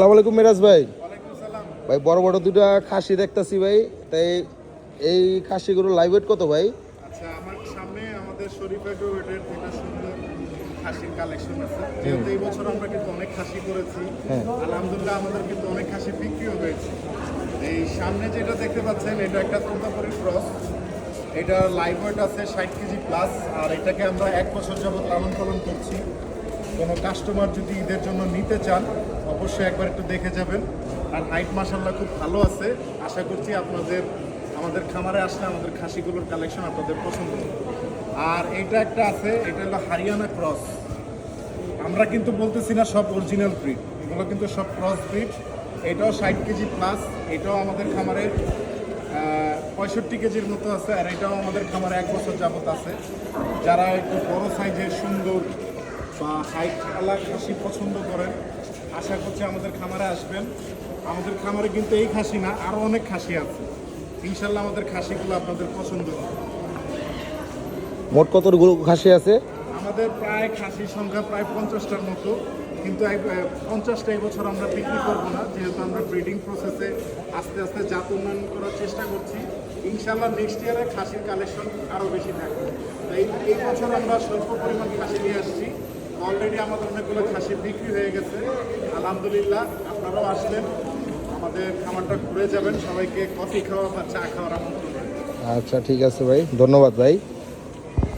আসসালামু আলাইকুম মিরাজ ভাই। ওয়ালাইকুম সালাম। ভাই বড় বড় দুটা খাসি দেখতাছি ভাই, তাই এই খাসিগুলো লাইভ ওয়েট কত ভাই? আচ্ছা, আমার সামনে আমাদের শরীফ এগ্রোভেটের দুটো সুন্দর খাসির কালেকশন আছে। যেহেতু এই বছর আমরা কিন্তু অনেক খাসি করেছি, হ্যাঁ। আলহামদুলিল্লাহ আমাদের কিন্তু অনেক খাসি বিক্রিও হয়েছে। এই সামনে যেটা দেখতে পাচ্ছেন এটা একটা তোতাপুরি ক্রস। এটা লাইভ ওয়েট আছে 60 কেজি প্লাস, আর এটাকে আমরা 1 বছর যাবত লালন পালন করছি। কোনো কাস্টমার যদি ঈদের জন্য নিতে চান অবশ্যই একবার একটু দেখে যাবেন। আর হাইট মাশাআল্লাহ খুব ভালো আছে। আশা করছি আমাদের খামারে আসলে আমাদের খাসিগুলোর কালেকশন আপনাদের পছন্দ হবে। আর এটা একটা আছে, এটা হলো হরিয়ানা ক্রস। আমরা কিন্তু বলতেছি না সব অরিজিনাল ব্রিড, এগুলো কিন্তু সব ক্রস ব্রিড। এটাও 60 কেজি প্লাস, এটাও আমাদের খামারে 65 কেজির মতো আছে। আর এটাও আমাদের খামারে 1 বছর যাবত আছে। যারা একটু বড় সাইজের সুন্দর বা হাইট আলা খাসি পছন্দ করেন আশা করছি আমাদের খামারে আসবেন। আমাদের খামারে কিন্তু এই খাসি না, আরও অনেক খাসি আছে। ইনশাল্লাহ আমাদের খাসিগুলো আপনাদের পছন্দ হবে। মোট কতগুলো খাসি আছে? আমাদের প্রায় খাসির সংখ্যা প্রায় 50টার মতো, কিন্তু 50টা এবছর আমরা বিক্রি করবো না, যেহেতু আমরা ব্রিডিং প্রসেসে আস্তে আস্তে জাত উন্নয়ন করার চেষ্টা করছি। ইনশাল্লাহ নেক্সট ইয়ারে খাসির কালেকশন আরও বেশি থাকবে। এই বছর আমরা স্বল্প পরিমাণ খাসি নিয়ে আসছি। অলরেডি আমাদের অনেকগুলো খাসি বিক্রি হয়ে গেছে আলহামদুলিল্লাহ। আপনারাও আসলেন, আমাদের খামারটা ঘুরে যাবেন, সবাইকে কফি খাওয়া বা চা খাওয়ার আমন্ত্রণ। আচ্ছা ঠিক আছে ভাই, ধন্যবাদ ভাই।